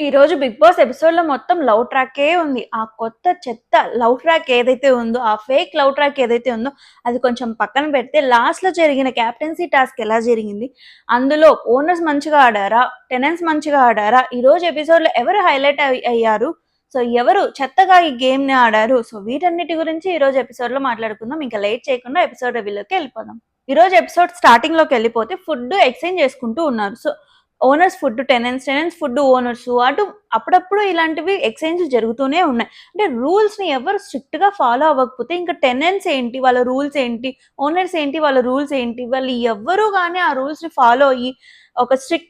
ఈరోజు 'big boss' ఎపిసోడ్‌లో మొత్తం లవ్ ట్రాకే ఉంది. ఆ కొత్త చెత్త లవ్ ట్రాక్ ఏదైతే ఉందో, ఆ ఫేక్ లవ్ ట్రాక్ ఏదైతే ఉందో, అది కొంచెం పక్కన పెడితే లాస్ట్‌లో జరిగిన క్యాప్టెన్సీ టాస్క్ ఎలా జరిగింది? అందులో ఓనర్స్ మంచిగా ఆడారా? టెనెంట్స్ మంచిగా ఆడారా? ఈరోజు ఎపిసోడ్‌లో ఎవరు హైలైట్ అయ్యారు? సో, ఎవరు చెత్తగా ఈ గేమ్‌ని ఆడారు? సో, వీటన్నిటి గురించి ఈరోజు ఎపిసోడ్‌లో మాట్లాడుకుందాం. ఇంకా లేట్ చేయకుండా ఎపిసోడ్ రివ్యూలోకి వెళ్ళిపోదాం. ఈరోజు ఎపిసోడ్ స్టార్టింగ్‌లోకెళ్ళిపోతే ఫుడ్ ఎక్స్‌చేంజ్ చేసుకుంటూ ఉన్నారు. So, owners food tenants, tenants food owners. అటు అప్పుడప్పుడు ఇలాంటివి ఎక్స్‌చేంజ్ జరుగుతూనే ఉన్నాయి. అంటే రూల్స్‌ని ఎవరు స్ట్రిక్ట్‌గా ఫాలో అవ్వకపోతే ఇంకా టెనెంట్స్ ఏంటి? వాళ్ళ రూల్స్ ఏంటి? ఓనర్స్ ఏంటి? వాళ్ళ రూల్స్ ఏంటి? వాళ్ళు ఎవ్వరు గాని ఆ రూల్స్‌ని ఫాలో అయ్యి ఒక స్ట్రిక్ట్‌గా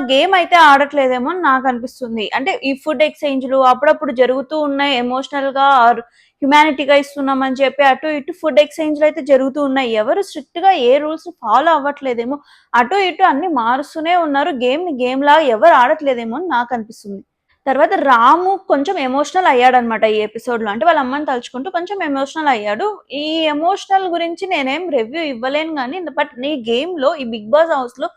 గేమ్ అయితే ఆడట్లేదేమో అని నాకనిపిస్తుంది. అంటే ఈ ఫుడ్ ఎక్స్‌చేంజ్‌లు అప్పుడప్పుడు జరుగుతూ ఉన్నాయి. ఎమోషనల్‌గా ఆర్ హ్యుమానిటీగా ఇస్తున్నామని చెప్పి అటు ఇటు ఫుడ్ ఎక్స్‌చేంజ్‌లు అయితే జరుగుతూ ఉన్నాయి. ఎవరు స్ట్రిక్ట్‌గా ఏ రూల్స్ ఫాలో అవ్వట్లేదేమో, అటు ఇటు అన్నీ మారుస్తూనే ఉన్నారు. గేమ్‌ని గేమ్‌లాగా ఎవరు ఆడట్లేదేమో అని నాకనిపిస్తుంది. తర్వాత రాము కొంచెం ఎమోషనల్ అయ్యాడనమాట ఈ ఎపిసోడ్‌లో. అంటే వాళ్ళ అమ్మని తలుచుకుంటూ కొంచెం ఎమోషనల్ అయ్యాడు. ఈ ఎమోషనల్ గురించి నేనేం రివ్యూ ఇవ్వలేను గానీ, బట్ ఈ గేమ్‌లో ఈ 'బిగ్ బాస్' హౌస్‌లో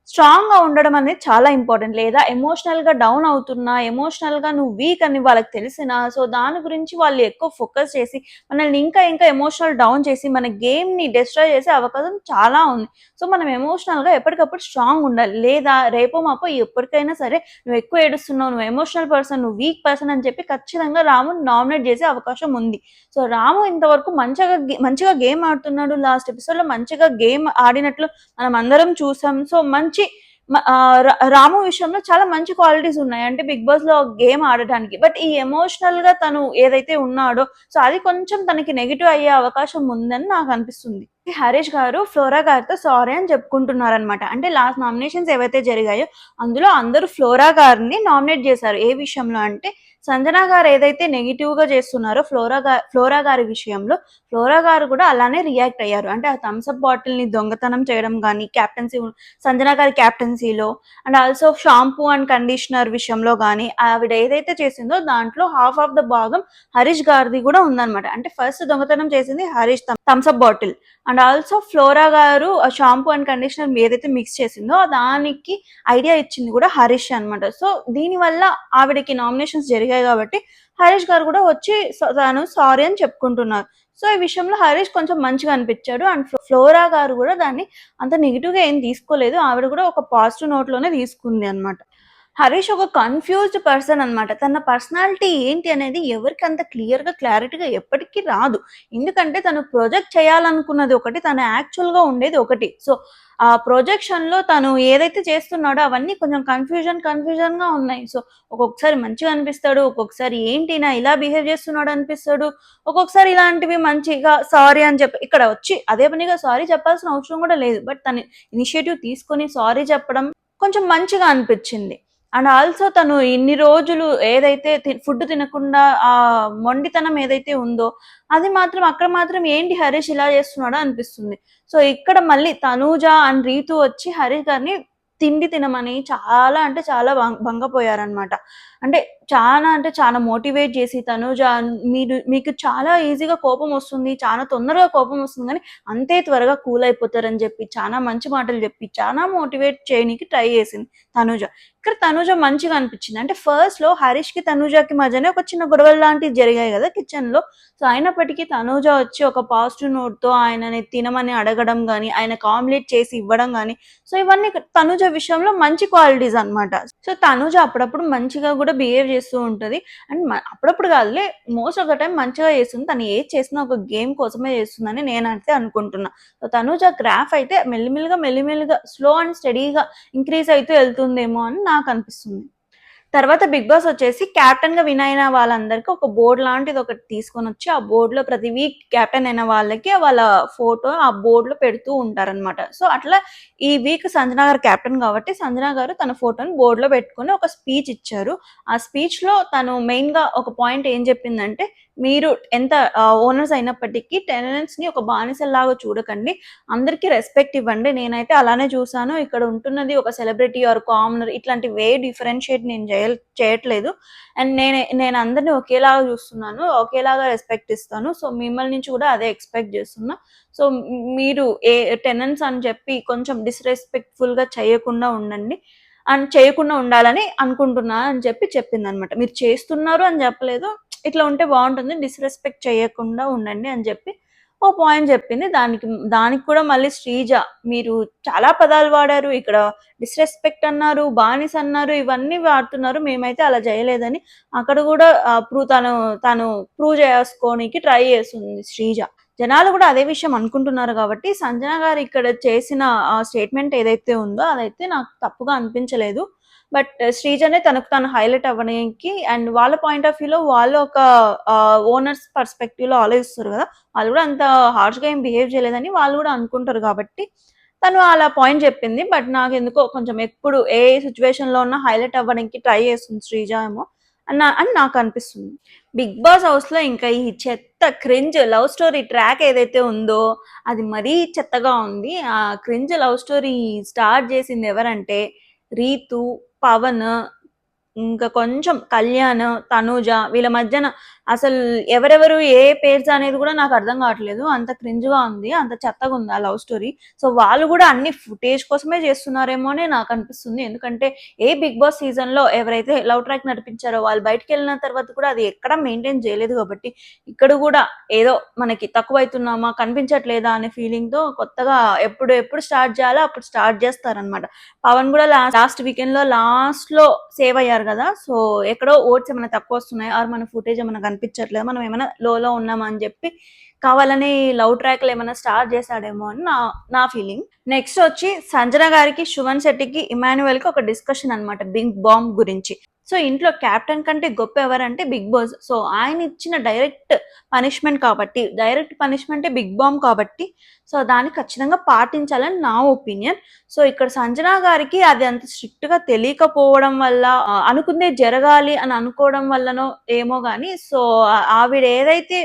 స్ట్రాంగ్‌గా ఉండడం అనేది చాలా ఇంపార్టెంట్. లేదా ఎమోషనల్‌గా డౌన్ అవుతున్నా, ఎమోషనల్‌గా నువ్వు వీక్ అని వాళ్ళకి తెలిసినా, సో, దాని గురించి వాళ్ళు ఎక్కువ ఫోకస్ చేసి, మనల్ని ఇంకా ఇంకా ఎమోషనల్ డౌన్ చేసి, మన గేమ్‌ని డిస్ట్రాయ్ చేసే అవకాశం చాలా ఉంది. సో, మనం ఎమోషనల్‌గా ఎప్పటికప్పుడు స్ట్రాంగ్ ఉండాలి. లేదా రేపో మాపో ఎప్పటికైనా సరే నువ్వు ఎక్కువ ఏడుస్తున్నావు, నువ్వు ఎమోషనల్ పర్సన్, నువ్వు వీక్ పర్సన్ అని చెప్పి ఖచ్చితంగా రాముని నామినేట్ చేసే అవకాశం ఉంది. సో, రాము ఇంతవరకు మంచిగా గేమ్ ఆడుతున్నాడు. లాస్ట్ ఎపిసోడ్‌లో మంచిగా గేమ్ ఆడినట్లు మనమందరం చూసాం. సో, రాము విషయంలో చాలా మంచి క్వాలిటీస్ ఉన్నాయి. అంటే 'బిగ్ బాస్‌లో' గేమ్ ఆడటానికి. బట్ ఈ ఎమోషనల్‌గా తను ఏదైతే ఉన్నాడో, సో, అది కొంచెం తనకి నెగెటివ్ అయ్యే అవకాశం ఉందని నాకనిపిస్తుంది. హరీష్ గారు ఫ్లోరా గారితో సారీ అని చెప్పుకుంటున్నారనమాట. అంటే లాస్ట్ నామినేషన్స్ ఏవైతే జరిగాయో, అందులో అందరూ ఫ్లోరా గారిని నామినేట్ చేశారు. ఏ విషయంలో అంటే, సంజన గారు ఏదైతే నెగెటివ్‌గా చేస్తున్నారో ఫ్లోరా గారి విషయంలో, ఫ్లోరా గారు కూడా అలానే రియాక్ట్ అయ్యారు. అంటే ఆ థమ్స్ అప్ బాటిల్‌ని దొంగతనం చేయడం గానీ, సంజన గారి క్యాప్టెన్సీలో and also shampoo and conditioner విషయంలో గానీ, ఆవిడ ఏదైతే చేసిందో దాంట్లో హాఫ్ ఆఫ్ ద భాగం హరీష్ గారిది కూడా ఉందనమాట. అంటే ఫస్ట్ దొంగతనం చేసింది Harish Thums Up bottle. And also Flora గారు ఆ షాంపూ అండ్ కండిషనర్ ఏదైతే మిక్స్ చేసిందో దానికి ఐడియా ఇచ్చింది కూడా హరీష్ అనమాట. సో, దీనివల్ల ఆవిడకి నామినేషన్స్ జరిగాయి కాబట్టి హరీష్ గారు కూడా వచ్చి తను సారీ అని చెప్పుకుంటున్నారు. సో, ఈ విషయంలో హరీష్ కొంచెం మంచిగా అనిపించాడు. అండ్ ఫ్లోరా గారు కూడా దాన్ని అంత నెగెటివ్‌గా ఏం తీసుకోలేదు. ఆవిడ కూడా ఒక పాజిటివ్ నోట్‌లోనే తీసుకుంది అనమాట. హరీష్ ఒక కన్‌ఫ్యూజ్డ్ పర్సన్ అనమాట. తన పర్సనాలిటీ ఏంటి అనేది ఎవరికీ అంత క్లారిటీగా ఎప్పటికీ రాదు. ఎందుకంటే తను ప్రొజెక్ట్ చేయాలనుకున్నది ఒకటి, తను యాక్చువల్‌గా ఉండేది ఒకటి. సో, ఆ ప్రొజెక్షన్‌లో తను ఏదైతే చేస్తున్నాడో అవన్నీ కొంచెం కన్‌ఫ్యూజన్‌గా ఉన్నాయి. సో, ఒక్కొక్కసారి మంచిగా అనిపిస్తాడు. ఒక్కొక్కసారి ఏంటి ఈయన ఇలా బిహేవ్ చేస్తున్నాడు అనిపిస్తాడు. ఒక్కొక్కసారి ఇలాంటివి మంచిగా సారీ అని చెప్పి ఇక్కడ వచ్చి అదే పనిగా సారీ చెప్పాల్సిన అవసరం కూడా లేదు. బట్ తను ఇనిషియేటివ్ తీసుకొని సారీ చెప్పడం కొంచెం మంచిగా అనిపిచ్చింది. అండ్ ఆల్సో తను ఇన్ని రోజులు ఏదైతే ఫుడ్ తినకుండా మొండితనం ఏదైతే ఉందో, అది మాత్రం అక్కడ మాత్రం ఏంటి హరీష్ ఇలా చేస్తున్నాడా అనిపిస్తుంది. సో, ఇక్కడ మళ్ళీ తనూజ అండ్ రీతు వచ్చి హరీష్ గారిని తిండి తినమని చాలా అంటే చాలా భంగపోయారనమాట. అంటే చాలా మోటివేట్ చేసి తనూజ మీకు చాలా ఈజీగా కోపం వస్తుంది. చాలా తొందరగా కోపం వస్తుంది గానీ, అంతే త్వరగా కూల్ అయిపోతారని చెప్పి, చాలా మంచి మాటలు చెప్పి, చాలా మోటివేట్ చేయనీకి ట్రై చేసింది తనూజ. ఇక్కడ తనూజ మంచిగా అనిపించింది. అంటే ఫస్ట్‌లో హరీష్‌కి, తనూజకి మధ్యనే ఒక చిన్న గొడవలు లాంటివి జరిగాయి గదా! కిచెన్‌లో. సో, అయినప్పటికీ తనూజ వచ్చి ఒక పాజిటివ్ నోట్‌తో ఆయనని తినమని అడగడం గాని, ఆయనకు ఆమ్లెట్ చేసి ఇవ్వడం గాని, సో, ఇవన్నీ తనూజ విషయంలో మంచి క్వాలిటీస్ అన్నమాట. సో, తనూజ అప్పుడప్పుడు మంచిగా గూడా బిహేవ్ చేస్తూ ఉంటది. అండ్ అప్పుడప్పుడు కాదులే, మోస్ట్ ఆఫ్ ద టైమ్ మంచిగా చేస్తుంది. తను ఏది చేసినా ఒక గేమ్ కోసమే చేస్తుందని నేనైతే అనుకుంటున్నా. సో, తనూజ గ్రాఫ్ అయితే మెల్లిమెల్లిగా స్లో అండ్ స్టడీగా ఇంక్రీజ్ అయితూ వెళ్తుందేమో అని నాకనిపిస్తుంది. తర్వాత 'బిగ్ బాస్' వచ్చేసి కెప్టెన్‌గా విన్ అయిన వాళ్ళందరికి ఒక బోర్డ్ లాంటిది ఒకటి తీసుకొనొచ్చి, ఆ బోర్డ్‌లో ప్రతి వీక్ కెప్టెన్ అయిన వాళ్ళకి వాళ్ళ ఫోటో ఆ బోర్డ్‌లో పెడుతూ ఉంటారనమాట. సో, అట్లా ఈ వీక్ సంజన గారు కెప్టెన్ కాబట్టి, సంజన గారు తన ఫోటోని బోర్డ్‌లో పెట్టుకొని ఒక స్పీచ్ ఇచ్చారు. ఆ స్పీచ్‌లో తను మెయిన్‌గా ఒక పాయింట్ ఏం చెప్పిందంటే, మీరు ఎంత ఓనర్స్ అయినప్పటికీ టెనెంట్స్‌ని ఒక బానిసల్లాగా చూడకండి. అందరికీ రెస్పెక్ట్ ఇవ్వండి. నేనైతే అలానే చూసాను. ఇక్కడ ఉంటున్నది ఒక సెలబ్రిటీ ఆర్ కామనర్ ఇట్లాంటి డిఫరెన్షియేట్ నేను చేయట్లేదు. అండ్ నేను అందరిని ఒకేలాగా చూస్తున్నాను. ఒకేలాగా రెస్పెక్ట్ ఇస్తాను. సో, మిమ్మల్ని నుంచి కూడా అదే ఎక్స్‌పెక్ట్ చేస్తున్నా. సో, మీరు టెనెంట్స్ అని చెప్పి కొంచెం డిస్‌రెస్పెక్ట్‌ఫుల్‌గా చేయకుండా ఉండండి. అని చేయకుండా ఉండాలని అనుకుంటున్నా అని చెప్పిందనమాట. మీరు చేస్తున్నారు అని చెప్పలేదు, ఇట్లా ఉంటే బాగుంటుంది, డిస్రెస్పెక్ట్ చేయకుండా ఉండండి అని చెప్పి ఓ పాయింట్ చెప్పింది. దానికి కూడా మళ్ళీ శ్రీజ మీరు చాలా పదాలు వాడారు, ఇక్కడ డిస్రెస్పెక్ట్ అన్నారు, బానిస అన్నారు, ఇవన్నీ వాడుతున్నారు, మేమైతే అలా చేయలేదని అక్కడ కూడా తను ప్రూవ్ చేసుకోనికి ట్రై చేస్తుంది శ్రీజ. జనాలు కూడా అదే విషయం అనుకుంటున్నారు కాబట్టి సంజన గారు ఇక్కడ చేసిన స్టేట్మెంట్ ఏదైతే ఉందో అదైతే నాకు తప్పుగా అనిపించలేదు. బట్ శ్రీజనే తనకు తను హైలైట్ అవ్వడానికి అండ్ వాళ్ళ పాయింట్ ఆఫ్ వ్యూలో వాళ్ళు ఒక ఓనర్స్ పర్స్పెక్టివ్లో ఆలోచిస్తారు కదా, వాళ్ళు కూడా అంత హార్ష్గా ఏం బిహేవ్ చేయలేదని వాళ్ళు కూడా అనుకుంటారు కాబట్టి తను అలా పాయింట్ చెప్పింది. బట్ నాకు ఎందుకో కొంచెం ఎప్పుడు ఏ సిచ్యువేషన్లో ఉన్నా హైలైట్ అవ్వడానికి ట్రై చేస్తుంది శ్రీజ ఏమో అని నాకు అనిపిస్తుంది. బిగ్ బాస్ హౌస్లో ఇంకా ఈ చెత్త క్రింజ్ లవ్ స్టోరీ ట్రాక్ ఏదైతే ఉందో అది మరీ చెత్తగా ఉంది. ఆ క్రింజ్ లవ్ స్టోరీ స్టార్ట్ చేసింది ఎవరంటే రీతు, పవన్, ఇంకా కొంచెం కళ్యాణ్, తనూజ, వీళ్ళ మధ్యన అసలు ఎవరెవరు ఏ పేర్స్ అనేది కూడా నాకు అర్థం కావట్లేదు. అంత క్రింజ్గా ఉంది, అంత చెత్తగా ఉంది ఆ లవ్ స్టోరీ. సో వాళ్ళు కూడా అన్ని ఫుటేజ్ కోసమే చేస్తున్నారేమో అని నాకు అనిపిస్తుంది. ఎందుకంటే ఏ బిగ్ బాస్ సీజన్లో ఎవరైతే లవ్ ట్రాక్ నడిపించారో వాళ్ళు బయటకు వెళ్ళిన తర్వాత కూడా అది ఎక్కడ మెయింటైన్ చేయలేదు కాబట్టి ఇక్కడ కూడా ఏదో మనకి తక్కువ అవుతున్నామా, కనిపించట్లేదా అనే ఫీలింగ్తో కొత్తగా ఎప్పుడు స్టార్ట్ చేయాలో అప్పుడు స్టార్ట్ చేస్తారనమాట. పవన్ కూడా లాస్ట్ వీకెండ్ లో లాస్ట్ లో సేవ్ అయ్యారు కదా, సో ఎక్కడో ఓట్స్ ఏమైనా తక్కువ వస్తున్నాయి ఆర్ మన ఫుటేజ్ ఏమైనా కనిపించట్లేదు, మనం ఏమైనా లోలో ఉన్నామా అని చెప్పి కావాలని లవ్ ట్రాక్లు ఏమైనా స్టార్ట్ చేశాడేమో అని నా ఫీలింగ్. నెక్స్ట్ వచ్చి సంజన గారికి, శుభన్ శెట్టికి, ఇమాన్యువల్ కి ఒక డిస్కషన్ అనమాట బిగ్ బాంబ్ గురించి. సో ఇంట్లో క్యాప్టెన్ కంటే గొప్ప ఎవరంటే బిగ్ బాస్. సో ఆయన ఇచ్చిన డైరెక్ట్ పనిష్మెంట్ కాబట్టి, డైరెక్ట్ పనిష్మెంటే బిగ్ బాంబ్ కాబట్టి సో దాన్ని ఖచ్చితంగా పాటించాలని నా ఒపీనియన్. సో ఇక్కడ సంజన గారికి అది అంత స్ట్రిక్ట్ గా తెలియకపోవడం వల్ల అనుకుందే జరగాలి అని అనుకోవడం వల్లనో ఏమో గానీ, సో ఆవిడ ఏదైతే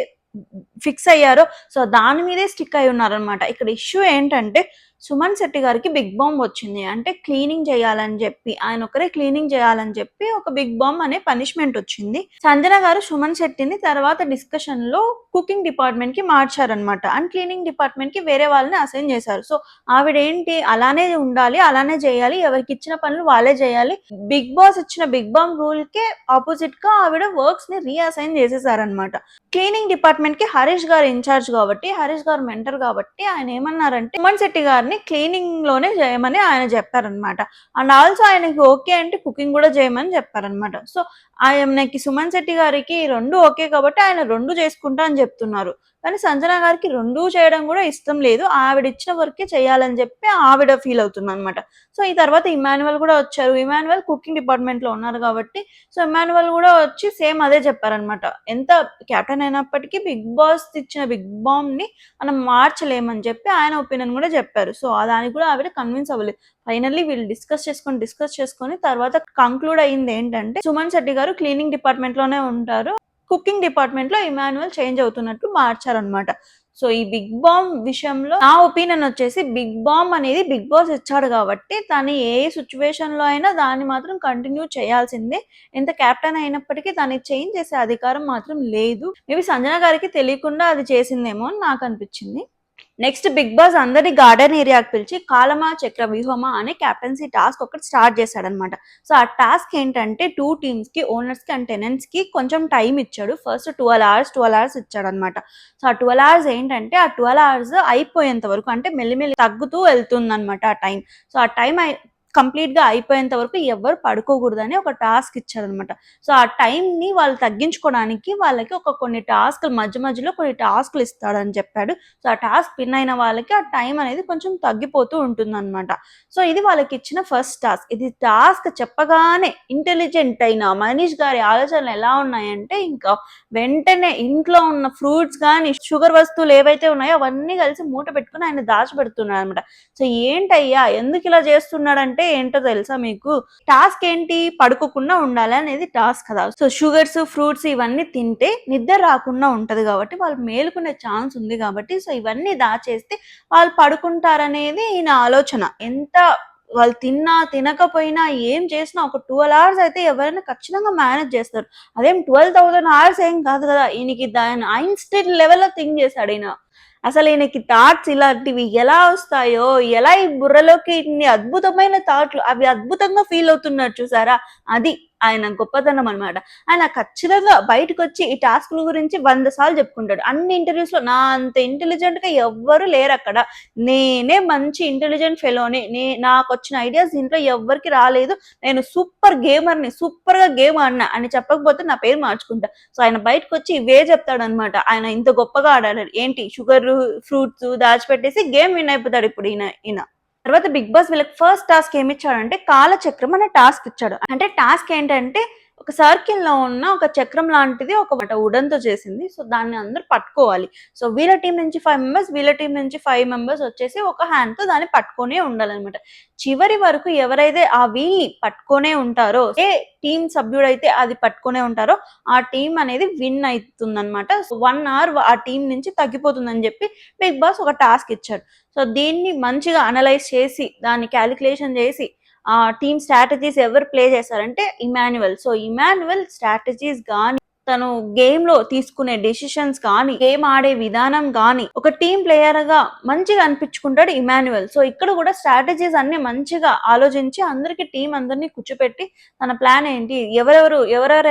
ఫిక్స్ అయ్యారో సో దాని మీదే స్టిక్ అయి ఉన్నారనమాట. ఇక్కడ ఇష్యూ ఏంటంటే సుమన్ శెట్టి గారికి బిగ్ బాంబ్ వచ్చింది అంటే క్లీనింగ్ చేయాలని చెప్పి, ఆయన ఒకరే క్లీనింగ్ చేయాలని చెప్పి ఒక బిగ్ బాంబ్ అనే పనిష్మెంట్ వచ్చింది. సంజన గారు సుమన్ శెట్టిని తర్వాత డిస్కషన్ లో కుకింగ్ డిపార్ట్మెంట్ కి మార్చారనమాట అండ్ క్లీనింగ్ డిపార్ట్మెంట్ కి వేరే వాళ్ళని అసైన్ చేశారు. సో ఆవిడ ఏంటి అలానే ఉండాలి, అలానే చేయాలి, ఎవరికి ఇచ్చిన పనులు వాళ్ళే చేయాలి, బిగ్ బాస్ ఇచ్చిన బిగ్ బాంబ్ రూల్ కి ఆపోజిట్ గా ఆవిడ వర్క్స్ ని రీఅసైన్ చేసేసారనమాట. క్లీనింగ్ డిపార్ట్మెంట్ కి హరీష్ గారు ఇన్ఛార్జ్ కాబట్టి, హరీష్ గారు మెంటర్ కాబట్టి ఆయన ఏమన్నారంటే సుమన్ శెట్టి గారిని క్లీనింగ్ లోనే చేయమని ఆయన చెప్పారనమాట. అండ్ ఆల్సో ఆయనకి ఓకే అంటే కుకింగ్ కూడా చేయమని చెప్పారనమాట. సో ఆయనకి సుమన్ శెట్టి గారికి రెండు ఓకే కాబట్టి ఆయన రెండు చేసుకుంటా అని చెప్తున్నారు. కానీ సంజన గారికి రెండూ చేయడం కూడా ఇష్టం లేదు, ఆవిడ ఇచ్చిన వర్కే చేయాలని చెప్పి ఆవిడ ఫీల్ అవుతుంది అనమాట. సో ఈ తర్వాత ఇమాన్యువల్ కూడా వచ్చారు. ఇమాన్యువల్ కుకింగ్ డిపార్ట్మెంట్ లో ఉన్నారు కాబట్టి సో ఇమాన్యువల్ కూడా వచ్చి సేమ్ అదే చెప్పారనమాట. ఎంత క్యాప్టెన్ అయినప్పటికీ బిగ్ బాస్ ఇచ్చిన బిగ్ బాంబ్ ని మనం మార్చలేమని చెప్పి ఆయన ఒపీనియన్ కూడా చెప్పారు. సో దానికి కూడా ఆవిడ కన్విన్స్ అవ్వలేదు. ఫైనల్లీ వీళ్ళు డిస్కస్ చేసుకొని తర్వాత కంక్లూడ్ అయ్యింది ఏంటంటే సుమన్ శెట్టి గారు క్లీనింగ్ డిపార్ట్మెంట్ లోనే ఉంటారు, కుకింగ్ డిపార్ట్మెంట్ లో ఇమాన్యువల్ చేంజ్ అవుతున్నట్టు మార్చారనమాట. సో ఈ బిగ్ బాంబ్ విషయంలో నా ఒపీనియన్ వచ్చేసి బిగ్ బాంబ్ అనేది బిగ్ బాస్ ఇచ్చాడు కాబట్టి తను ఏ సిచ్యువేషన్ లో అయినా దాన్ని మాత్రం కంటిన్యూ చేయాల్సిందే. ఎంత క్యాప్టెన్ అయినప్పటికీ దాన్ని చేంజ్ చేసే అధికారం మాత్రం లేదు. మేబీ సంజన గారికి తెలియకుండా అది చేసిందేమో అని నాకు అనిపించింది. నెక్స్ట్ బిగ్ బాస్ అందరినీ గార్డెన్ ఏరియాకి పిలిచి కాలమా చక్ర వ్యూహమా అనే క్యాప్టెన్సీ టాస్క్ ఒకటి స్టార్ట్ చేశాడనమాట. సో ఆ టాస్క్ ఏంటంటే 2 టీమ్స్ కి, ఓనర్స్ కి అండ్ టెనెంట్స్ కి కొంచెం టైం ఇచ్చాడు. ఫస్ట్ 12 hours ఇచ్చాడనమాట. సో ఆ 12 hours ఏంటంటే ఆ 12 hours అయిపోయేంత వరకు అంటే మెల్లిమెల్లి తగ్గుతూ వెళ్తుంది అనమాట ఆ టైం. సో ఆ టైం కంప్లీట్ గా అయిపోయేంత వరకు ఎవరు పడుకోకూడదని ఒక టాస్క్ ఇచ్చారనమాట. సో ఆ టైం ని వాళ్ళు తగ్గించుకోవడానికి వాళ్ళకి కొన్ని టాస్క్లు మధ్యలో కొన్ని టాస్క్లు ఇస్తాడని చెప్పాడు. సో ఆ టాస్క్ విన్ అయిన వాళ్ళకి ఆ టైం అనేది కొంచెం తగ్గిపోతూ ఉంటుంది అనమాట. సో ఇది వాళ్ళకి ఇచ్చిన ఫస్ట్ టాస్క్. ఇది టాస్క్ చెప్పగానే ఇంటెలిజెంట్ అయిన మనీష్ గారి ఆలోచనలు ఎలా ఉన్నాయంటే ఇంకా వెంటనే ఇంట్లో ఉన్న ఫ్రూట్స్ కానీ షుగర్ వస్తువులు ఏవైతే ఉన్నాయో అవన్నీ కలిసి మూట పెట్టుకుని ఆయన దాచిపెడుతున్నాడు అనమాట. సో ఏంటయ్యా ఎందుకు ఇలా చేస్తున్నాడంటే ఏంటో తెలుసా మీకు? టాస్క్ ఏంటి? పడుకోకుండా ఉండాలి అనేది టాస్క్ కదా. సో షుగర్స్, ఫ్రూట్స్ ఇవన్నీ తింటే నిద్ర రాకుండా ఉంటది కాబట్టి వాళ్ళు మేలుకునే ఛాన్స్ ఉంది కాబట్టి సో ఇవన్నీ దాచేస్తే వాళ్ళు పడుకుంటారనేది ఈయన ఆలోచన. ఎంత వాళ్ళు తిన్నా తినకపోయినా ఏం చేసినా ఒక 12 hours అయితే ఎవరైనా ఖచ్చితంగా మేనేజ్ చేస్తారు. అదేం 12,000 hours ఏం కాదు కదా. ఈయనకి దాని ఐన్స్టీన్ లెవెల్లో థింక్ చేశాడు ఈయన. అసలు ఈయనకి థాట్స్ ఇలాంటివి ఎలా వస్తాయో, ఎలా ఈ బుర్రలోకి ఇన్ని అద్భుతమైన థాట్‌లు అవి అద్భుతంగా ఫీల్ అవుతున్నారు చూసారా? అది ఆయన గొప్పతనం అన్నమాట. ఆయన ఖచ్చితంగా బయటకొచ్చి ఈ టాస్క్‌ల గురించి 100 సార్లు చెప్పుకుంటాడు. అన్ని ఇంటర్వ్యూస్‌లో నా అంత ఇంటెలిజెంట్‌గా ఎవ్వరు లేరక్కడ. నేనే మంచి ఇంటెలిజెంట్ ఫెలోని. నాకొచ్చిన ఐడియాస్ దీంట్లో ఎవ్వరికీ రాలేదు. నేను సూపర్ గేమర్‌ని. సూపర్‌గా గేమ్ ఆడినా అని చెప్పకపోతే నా పేరు మార్చుకుంటా. సో, ఆయన బయటకొచ్చి ఇవే చెప్తాడన్నమాట. ఆయన ఇంత గొప్పగా ఆడాడు. ఏంటి షుగరు, ఫ్రూట్స్ దాచిపెట్టేసి గేమ్ విన్ అయిపోతాడు ఇప్పుడు ఈయన. తర్వాత బిగ్ బాస్ వీళ్ళకి ఫస్ట్ టాస్క్ ఏమిచ్చాడంటే కాలచక్రం అనే టాస్క్ ఇచ్చాడు. అంటే టాస్క్ ఏంటంటే ఒక సర్కిల్‌లో ఉన్న ఒక చక్రం లాంటిది ఒక వుడెన్‌తో చేసింది. సో, దాన్ని అందరూ పట్టుకోవాలి. సో, వీళ్ళ టీమ్ నుంచి 5 మెంబర్స్, వీళ్ళ టీమ్ నుంచి 5 మెంబర్స్ వచ్చేసి ఒక హ్యాండ్‌తో దాన్ని పట్టుకొనే ఉండాలన్నమాట. చివరి వరకు ఎవరైతే ఆ వీల్‌ని పట్టుకొనే ఉంటారో, ఏ టీమ్ సభ్యుడైతే అది పట్టుకొనే ఉంటారో ఆ టీమ్ అనేది విన్ అయితుందన్నమాట. సో, 1 అవర్ ఆ టీమ్ నుంచి తగ్గిపోతుందని చెప్పి బిగ్ బాస్ ఒక టాస్క్ ఇచ్చాడు. సో, దీన్ని మంచిగా అనలైజ్ చేసి, దాన్ని కాలిక్యులేషన్ చేసి టీమ్ స్ట్రాటజీస్ ఎవరు ప్లే చేశారంటే ఇమాన్యుయల్. సో, ఇమాన్యుయల్ స్ట్రాటజీస్ గాని, తను గేమ్‌లో తీసుకునే డెసిషన్స్ కానీ, గేమ్ ఆడే విధానం గాని, ఒక టీమ్ ప్లేయర్‌గా మంచిగా అనిపించుకుంటాడు ఇమాన్యుయల్. సో, ఇక్కడ కూడా స్ట్రాటజీస్ అన్ని మంచిగా ఆలోచించి అందరికి టీమ్ అందరిని కూర్చోపెట్టి తన ప్లాన్ ఏంటి, ఎవరెవరు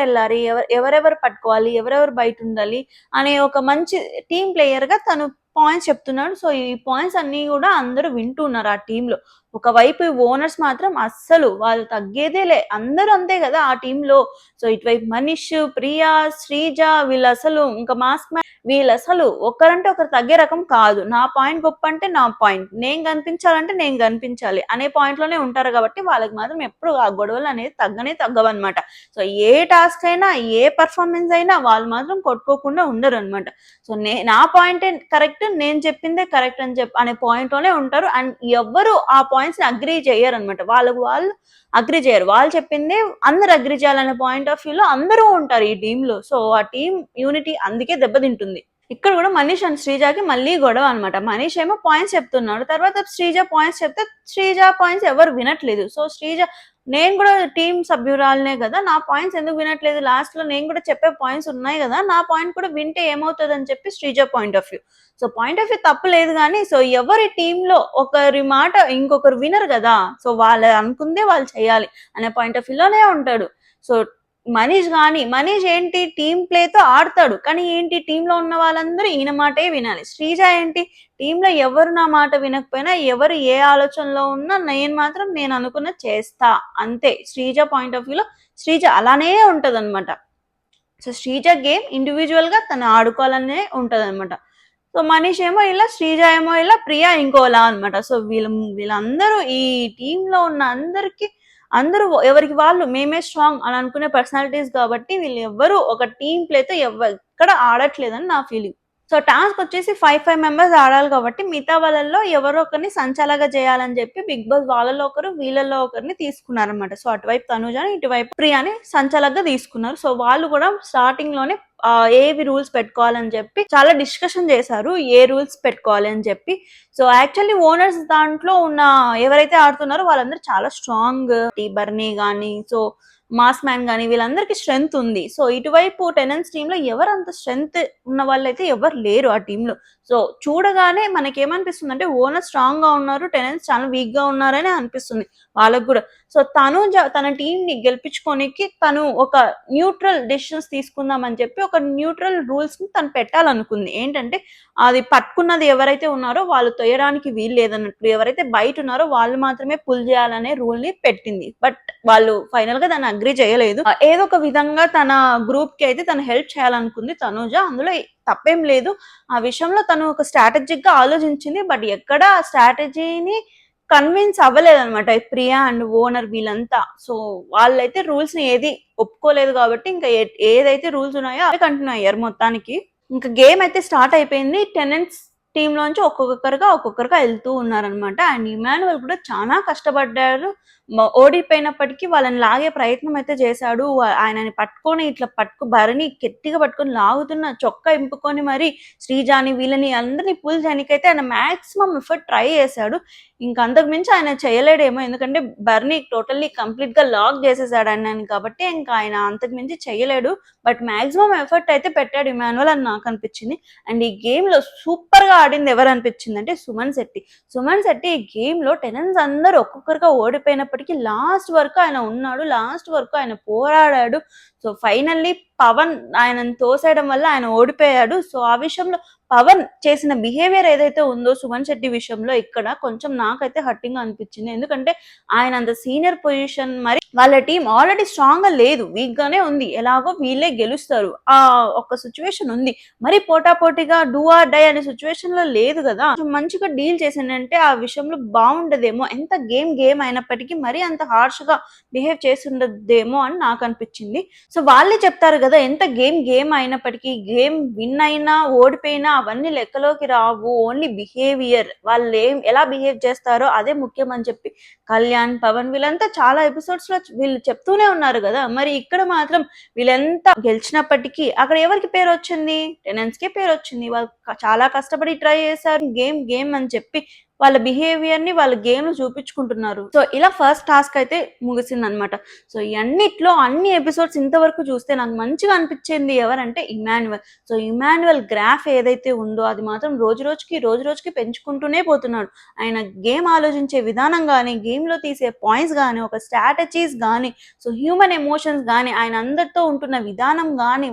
ఎళ్ళాలి, ఎవరెవరు పట్టుకోవాలి, ఎవరెవరు బయట ఉండాలి అనే ఒక మంచి టీమ్ ప్లేయర్‌గా తను పాయింట్స్ చెప్తున్నాడు. సో, ఈ పాయింట్స్ అన్నీ కూడా అందరూ వింటున్నారు ఆ టీమ్‌లో. ఒకవైపు ఓనర్స్ మాత్రం అస్సలు వాళ్ళు తగ్గేదేలే. అందరూ అంతే కదా ఆ టీమ్‌లో. సో, ఇటువైపు మనీష్, ప్రియా, శ్రీజ వీళ్ళసలు ఇంకా మాస్క్ మ్యాన్ వీళ్ళసలు ఒకరంటే ఒకరు తగ్గే రకం కాదు. నా పాయింట్ గొప్ప అంటే నా పాయింట్. నేను కనిపించాలంటే నేను కనిపించాలి అనే పాయింట్‌లోనే ఉంటారు కాబట్టి వాళ్ళకి మాత్రం ఎప్పుడు ఆ గొడవలు అనేది తగ్గవన్నమాట. సో, ఏ టాస్క్ అయినా, ఏ పెర్ఫార్మన్స్ అయినా వాళ్ళు మాత్రం కొట్టుకోకుండా ఉండరన్నమాట. సో, నా పాయింటే కరెక్ట్. నేను చెప్పిందే కరెక్ట్ అని అనే పాయింట్‌లోనే ఉంటారు. అండ్ ఎవ్వరు ఆ పాయింట్స్‌ని అగ్రీ చెయ్యరన్నమాట. వాళ్ళకి వాళ్ళు అగ్రీ చేయరు. వాళ్ళు చెప్పిందే అందరూ అగ్రీ చేయాలనే పాయింట్ ఆఫ్ వ్యూలో అందరూ ఉంటారు ఈ టీమ్‌లో. సో, ఆ టీమ్ యూనిటీ అందుకే దెబ్బతింటుంది. ఇక్కడ కూడా మనీష్ అండ్ శ్రీజకి మళ్ళీ గొడవ అన్నమాట. మనీష్ ఏమో పాయింట్స్ చెప్తున్నాడు. తర్వాత శ్రీజ పాయింట్స్ చెప్తే శ్రీజ పాయింట్స్ ఎవరు వినట్లేదు. సో, శ్రీజ నేను కూడా టీమ్ సభ్యురాలనే కదా, నా పాయింట్స్ ఎందుకు వినట్లేదు, లాస్ట్‌లో నేను కూడా చెప్పే పాయింట్స్ ఉన్నాయి కదా, నా పాయింట్ కూడా వింటే ఏమవుతదని చెప్పి Sreeja point of view. So, point of view తప్పు లేదు గానీ, సో, ఎవరి టీమ్‌లో ఒకరి మాట ఇంకొకరు వినరు గదా! సో, వాళ్ళు అనుకుందే వాళ్ళు చేయాలి అనే పాయింట్ ఆఫ్ వ్యూలోనే ఉంటాడు. సో, మనీష్ ఏంటి టీమ్ ప్లేతో ఆడతాడు. కానీ ఏంటి టీమ్‌లో ఉన్న వాళ్ళందరూ ఈయన మాటే వినాలి. శ్రీజ ఏంటి టీమ్‌లో ఎవరు నా మాట వినకపోయినా, ఎవరు ఏ ఆలోచనలో ఉన్నా నేను అనుకున్నది చేస్తా అంతే. శ్రీజ పాయింట్ ఆఫ్ వ్యూలో శ్రీజ అలానే ఉంటదన్నమాట. సో, శ్రీజ గేమ్ ఇండివిడ్యువల్‌గా తను ఆడుకోవాలనే ఉంటదన్నమాట. సో, మనీష్ ఏమో ఇలా, శ్రీజ ఏమో ఇలా, ప్రియా ఇంకోలా అన్నమాట. సో, వీళ్ళందరూ ఈ టీమ్‌లో ఉన్న అందరూ ఎవరికి వాళ్ళు మేమే స్ట్రాంగ్ అని అనుకునే పర్సనాలిటీస్ కాబట్టి వీళ్ళెవ్వరూ ఒక టీమ్ ప్లేతో ఎక్కడ ఆడట్లేదని నా ఫీలింగ్. సో, టాస్క్ వచ్చేసి 5 మెంబర్స్ ఆడాలి కాబట్టి మిగతా వాళ్ళలో ఎవరో ఒకరిని సంచాలగా చేయాలని చెప్పి బిగ్ బాస్ వాళ్ళలో ఒకరు, వీళ్ళలో ఒకరిని తీసుకున్నారన్నమాట. సో, అటువైపు తనుజని, ఇటువైపు ప్రియాని సంచాలకుగా తీసుకున్నారు. సో, వాళ్ళు కూడా స్టార్టింగ్ లోనే ఏవి రూల్స్ పెట్టుకోవాలని చెప్పి చాలా డిస్కషన్ చేశారు. ఏ రూల్స్ పెట్టుకోవాలి అని చెప్పి. సో, యాక్చువల్లీ ఓనర్స్ దాంట్లో ఉన్న ఎవరైతే ఆడుతున్నారో వాళ్ళందరూ చాలా స్ట్రాంగ్. బర్నీ గానీ, సో మాస్ మ్యాన్ గానీ వీళ్ళందరికీ స్ట్రెంగ్త్ ఉంది. సో, ఇటువైపు టెనెన్స్ టీమ్‌లో ఎవరంత స్ట్రెంగ్త్ ఉన్న వాళ్ళైతే ఎవరు లేరు ఆ టీమ్‌లో. సో, చూడగానే మనకేమనిపిస్తుందంటే ఓనర్ స్ట్రాంగ్‌గా ఉన్నారు, టెనెన్స్ చాలా వీక్‌గా ఉన్నారని అనిపిస్తుంది వాళ్ళకి గూడా. సో, తన టీమ్‌ని గెలిపించుకోనికి తను ఒక న్యూట్రల్ డెసిషన్స్ తీసుకుందాం అని చెప్పి ఒక న్యూట్రల్ రూల్స్‌ని తను పెట్టాలనుకుంది. ఏంటంటే అది పట్టుకున్నది ఎవరైతే ఉన్నారో వాళ్ళు తొయ్యడానికి వీలు లేదన్నట్టు. ఎవరైతే బయట ఉన్నారో వాళ్ళు మాత్రమే పుల్ చేయాలనే రూల్‌ని పెట్టింది. బట్ వాళ్ళు ఫైనల్‌గా దాన్ని అగ్రీ చేయలేదు. ఏదో ఒక విధంగా తన గ్రూప్‌కి అయితే తను హెల్ప్ చేయాలనుకుంది తనూజ. అందులో తప్పేం లేదు. ఆ విషయంలో తను ఒక స్ట్రాటజిక్‌గా ఆలోచించింది. బట్ ఎక్కడ ఆ స్ట్రాటజీని కన్విన్స్ అవ్వలేదన్నమాట. ప్రియా అండ్ ఓనర్ వీళ్ళంతా. సో, వాళ్ళైతే రూల్స్‌ని ఏది ఒప్పుకోలేదు కాబట్టి ఇంకా ఏదైతే రూల్స్ ఉన్నాయో అవే కంటిన్యూ అయ్యారు మొత్తానికి. ఇంకా గేమ్ అయితే స్టార్ట్ అయిపోయింది. టెనెంట్స్ టీమ్‌లోంచి ఒక్కొక్కరుగా వెళ్తూ ఉన్నారనమాట. అండ్ ఇమాన్యుయల్ కూడా చాలా కష్టపడ్డారు. ఓడిపోయినప్పటికీ వాళ్ళని లాగే ప్రయత్నం అయితే చేశాడు. ఆయనని పట్టుకొని ఇట్లా భరణి గట్టిగా పట్టుకొని లాగుతున్న, చొక్కా ఇంపుకొని మరి శ్రీజాని వీళ్ళని అందరిని పుల్ చేయడానికైతే ఆయన మాక్సిమం ఎఫర్ట్ ట్రై చేశాడు. ఇంకా అంతకు మించి ఆయన చేయలేడేమో, ఎందుకంటే బర్నీ టోటల్లీ కంప్లీట్ గా లాక్ చేసేసాడు ఆయనని, కాబట్టి ఇంకా ఆయన అంతకు మించి చేయలేడు. బట్ మాక్సిమం ఎఫర్ట్ అయితే పెట్టాడు ఇమాన్యువల్ అని నాకు అనిపించింది. అండ్ ఈ గేమ్ లో సూపర్ గా ఆడింది ఎవరు అనిపించింది అంటే సుమన్ శెట్టి ఈ గేమ్ లో టెనెన్స్ అందరూ ఒక్కొక్కరుగా ఓడిపోయినప్పటికీ లాస్ట్ వరకు ఆయన ఉన్నాడు, లాస్ట్ వరకు ఆయన పోరాడాడు. సో ఫైనల్లీ పవన్ ఆయనను తోసేయడం వల్ల ఆయన ఓడిపోయాడు. సో ఆ విషయంలో పవన్ చేసిన బిహేవియర్ ఏదైతే ఉందో సుమన్ శెట్టి విషయంలో ఇక్కడ కొంచెం నాకైతే హర్టింగ్ అనిపించింది. ఎందుకంటే ఆయన అంత సీనియర్ పొజిషన్, మరి వాళ్ళ టీం ఆల్రెడీ స్ట్రాంగ్ గా లేదు, వీక్ గానే ఉంది, ఎలాగో వీళ్ళే గెలుస్తారు ఆ ఒక సిచ్యువేషన్ ఉంది. మరి పోటాపోటీగా డూ ఆర్ డై అనే సిచ్యువేషన్ లో లేదు కదా. మంచిగా డీల్ చేసిందంటే ఆ విషయంలో బాగుండదేమో, ఎంత గేమ్ అయినప్పటికీ మరి అంత హార్ష్ గా బిహేవ్ చేస్తుండదేమో అని నాకు అనిపించింది. సో వాళ్ళే చెప్తారు కదా, ఎంత గేమ్ అయినప్పటికీ, గేమ్ విన్ అయినా ఓడిపోయినా అవన్నీ లెక్కలోకి రావు, ఓన్లీ బిహేవియర్, వాళ్ళు ఎలా బిహేవ్ చేస్తారో అదే ముఖ్యం అని చెప్పి కళ్యాణ్, పవన్ వీళ్ళంతా చాలా ఎపిసోడ్స్ లో వీళ్ళు చెప్తూనే ఉన్నారు కదా. మరి ఇక్కడ మాత్రం వీళ్ళంతా గెలిచినప్పటికీ అక్కడ ఎవరికి పేరు వచ్చింది? టెనెన్స్ కే పేరు వచ్చింది. వాళ్ళు చాలా కష్టపడి ట్రై చేశారు, గేమ్ అని చెప్పి వాళ్ళ బిహేవియర్ ని వాళ్ళ గేమ్ లో చూపించుకుంటున్నారు. సో ఇలా ఫస్ట్ టాస్క్ అయితే ముగిసింది అనమాట. సో అన్నిట్లో అన్ని ఎపిసోడ్స్ ఇంతవరకు చూస్తే నాకు మంచిగా అనిపించింది ఎవరంటే ఇమాన్యువల్. సో ఇమాన్యువల్ గ్రాఫ్ ఏదైతే ఉందో అది మాత్రం రోజు రోజుకి పెంచుకుంటూనే పోతున్నాడు. ఆయన గేమ్ ఆలోచించే విధానం కానీ, గేమ్ లో తీసే పాయింట్స్ కానీ, ఒక స్ట్రాటజీస్ కానీ, సో హ్యూమన్ ఎమోషన్స్ కానీ, ఆయన అందరితో ఉంటున్న విధానం కానీ,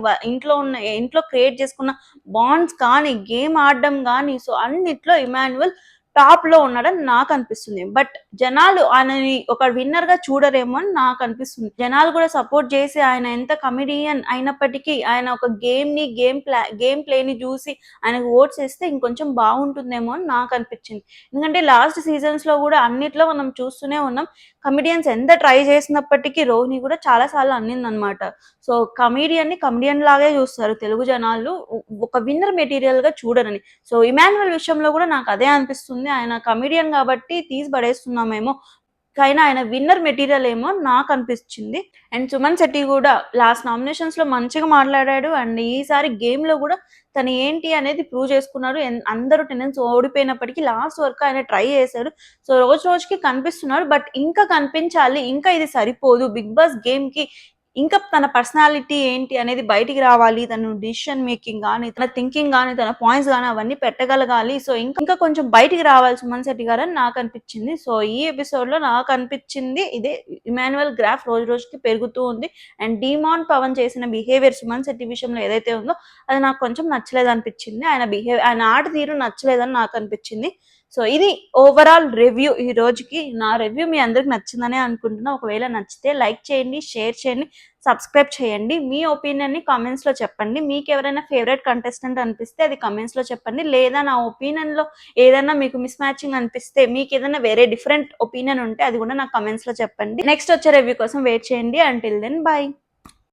ఇంట్లో క్రియేట్ చేసుకున్న బాండ్స్ కానీ, గేమ్ ఆడడం కానీ, సో అన్నిట్లో ఇమాన్యువల్ టాప్ లో ఉన్నాడని నాకు అనిపిస్తుంది. బట్ జనాలు ఆయనని ఒక విన్నర్ గా చూడరేమో అని నాకు అనిపిస్తుంది. జనాలు కూడా సపోర్ట్ చేసి ఆయన ఎంత కమెడియన్ అయినప్పటికీ ఆయన ఒక గేమ్ ప్లేని చూసి ఆయనకు ఓట్స్ వేస్తే ఇంకొంచెం బాగుంటుందేమో అని నాకు అనిపించింది. ఎందుకంటే లాస్ట్ సీజన్స్ లో కూడా అన్నిట్లో మనం చూస్తూనే ఉన్నాం, కమెడియన్స్ ఎంత ట్రై చేసినప్పటికీ రోహిణి కూడా చాలా సార్లు అన్నిందనమాట. సో కమెడియన్ లాగే చూస్తారు తెలుగు జనాలు, ఒక విన్నర్ మెటీరియల్ గా చూడరని. సో ఇమాన్యువల్ విషయంలో కూడా నాకు అదే అనిపిస్తుంది. ఆయన కమెడియన్ కాబట్టి తీసి పడేస్తున్నామేమో, కానీ ఆయన విన్నర్ మెటీరియల్ ఏమో నాకు అనిపించింది. అండ్ సుమన్ శెట్టి కూడా లాస్ట్ నామినేషన్స్ లో మంచిగా మాట్లాడాడు. అండ్ ఈసారి గేమ్ లో కూడా తను ఏంటి అనేది ప్రూవ్ చేసుకున్నాడు. అందరూ టెనెన్స్ ఓడిపోయినప్పటికీ లాస్ట్ వరకు ఆయన ట్రై చేశాడు. సో రోజుకి కనిపిస్తున్నాడు. బట్ ఇంకా కనిపించాలి, ఇంకా ఇది సరిపోదు, బిగ్ బాస్ గేమ్ కి ఇంకా తన పర్సనాలిటీ ఏంటి అనేది బయటికి రావాలి, తను డిసిషన్ మేకింగ్ కానీ, తన థింకింగ్ కానీ, తన పాయింట్స్ కానీ అవన్నీ పెట్టగలగాలి. సో ఇంకా కొంచెం బయటికి రావాలి సుమన్ శెట్టి గారు అని నాకు అనిపించింది. సో ఈ ఎపిసోడ్ లో నాకు అనిపించింది ఇదే, ఇమాన్యువల్ గ్రాఫ్ రోజుకి పెరుగుతూ ఉంది. అండ్ డీమాన్ పవన్ చేసిన బిహేవియర్ సుమన్ శెట్టి విషయంలో ఏదైతే ఉందో అది నాకు కొంచెం నచ్చలేదు అనిపించింది. ఆయన ఆట తీరు నచ్చలేదని నాకు అనిపించింది. సో ఇది ఓవరాల్ రివ్యూ. ఈ రోజుకి నా రివ్యూ మీ అందరికి నచ్చిందనే అనుకుంటున్నా. ఒకవేళ నచ్చితే లైక్ చేయండి, షేర్ చేయండి, సబ్స్క్రైబ్ చేయండి. మీ ఒపీనియన్ని కామెంట్స్లో చెప్పండి. మీకు ఎవరైనా ఫేవరెట్ కంటెస్టెంట్ అనిపిస్తే అది కామెంట్స్లో చెప్పండి. లేదా నా ఒపీనియన్లో ఏదైనా మీకు మిస్ మ్యాచింగ్ అనిపిస్తే, మీకు ఏదైనా వేరే డిఫరెంట్ ఒపీనియన్ ఉంటే అది కూడా నాకు కామెంట్స్లో చెప్పండి. నెక్స్ట్ వచ్చే రివ్యూ కోసం వెయిట్ చేయండి. Until then by.